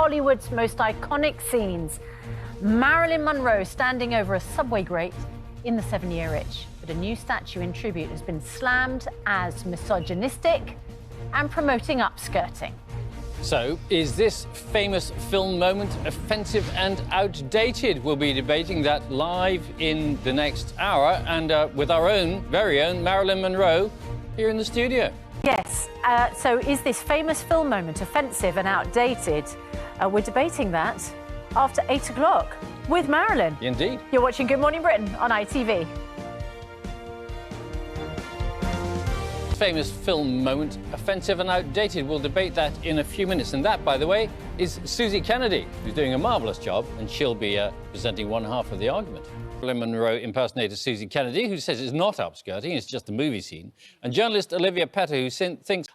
Hollywood's most iconic scenes. Marilyn Monroe standing over a subway grate in the 7-Year Itch. But a new statue in tribute has been slammed as misogynistic and promoting upskirting. So, is this famous film moment offensive and outdated? We'll be debating that live in the next hour and with our own, very own Marilyn Monroe here in the studio. Yes, so is this famous film moment offensive and outdated? We're debating that after 8 o'clock with Marilyn. Indeed. You're watching Good Morning Britain on ITV. Famous film moment, offensive and outdated. We'll debate that in a few minutes. And that, by the way, is Suzie Kennedy, who's doing a marvellous job, and she'll be presenting one half of the argument. Marilyn Monroe impersonator Suzie Kennedy, who says it's not upskirting, it's just a movie scene. And journalist Olivia Petter, who thinks,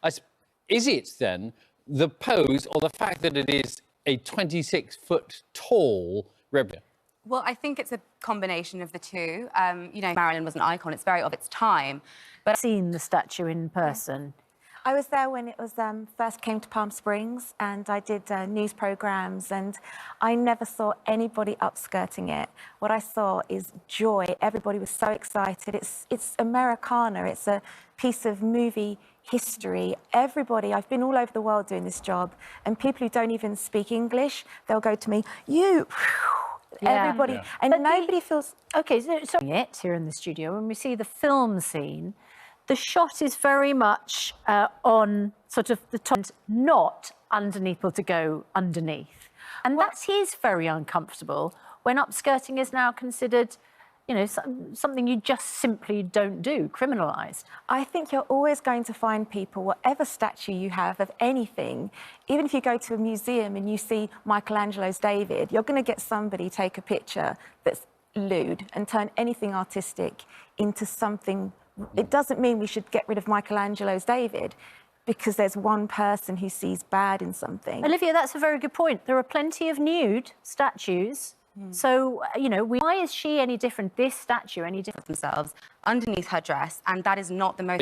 is it then the pose or the fact that it is a 26-foot tall replica? Well, I think it's a combination of the two. You know, Marilyn was an icon. It's very of its time. But I've seen the statue in person. I was there when it was first came to Palm Springs, and I did news programmes, and I never saw anybody upskirting it. What I saw is joy. Everybody was so excited. It's Americana. It's a piece of movie history. Everybody, I've been all over the world doing this job, and people who don't even speak English, they'll go to me, you. Yeah. Everybody, yeah. And but nobody feels... OK, so it here in the studio, when we see the film scene, the shot is very much on sort of the top, not underneath or to go underneath. And that is very uncomfortable when upskirting is now considered, you know, something you just simply don't do, criminalised. I think you're always going to find people, whatever statue you have of anything, even if you go to a museum and you see Michelangelo's David, you're going to get somebody take a picture that's lewd and turn anything artistic into something. It doesn't mean we should get rid of Michelangelo's David because there's one person who sees bad in something. Olivia, that's a very good point. There are plenty of nude statues. So, you know, why is she any different, this statue any different? Themselves underneath her dress, and that is not the most...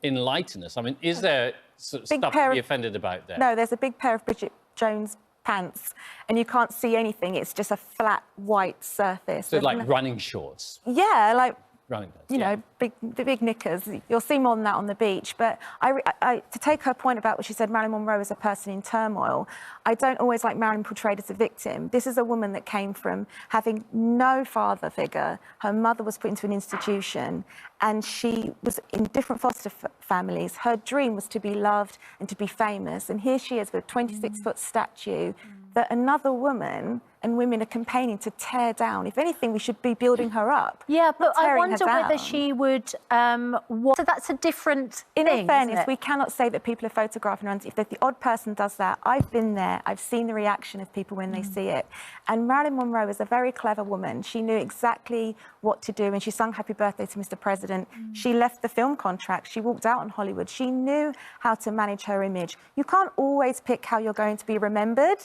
Enlighten us. I mean, is there stuff to be offended about there? No, there's a big pair of Bridget Jones pants, and you can't see anything. It's just a flat white surface. So like running shorts? Yeah, like... Running pants, you know, big knickers. You'll see more than that on the beach. But to take her point about what she said, Marilyn Monroe is a person in turmoil, I don't always like Marilyn portrayed as a victim. This is a woman that came from having no father figure. Her mother was put into an institution, and she was in different foster families. Her dream was to be loved and to be famous. And here she is with a 26-foot statue that another woman and women are campaigning to tear down. If anything, we should be building her up. Yeah, but I wonder whether she would... So that's a different thing, in all fairness, we cannot say that people are photographing her. If the odd person does that, I've been there. I've seen the reaction of people when they see it. And Marilyn Monroe is a very clever woman. She knew exactly what to do, and she sung Happy Birthday to Mr. President. She left the film contract. She walked out on Hollywood. She knew how to manage her image. You can't always pick how you're going to be remembered.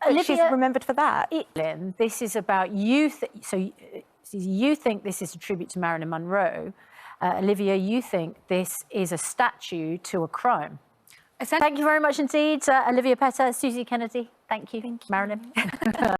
Olivia, she's remembered for that. This is about you. So you think this is a tribute to Marilyn Monroe. Olivia, you think this is a statue to a crime. Thank you very much indeed, Olivia Petter, Suzie Kennedy. Thank you. Marilyn.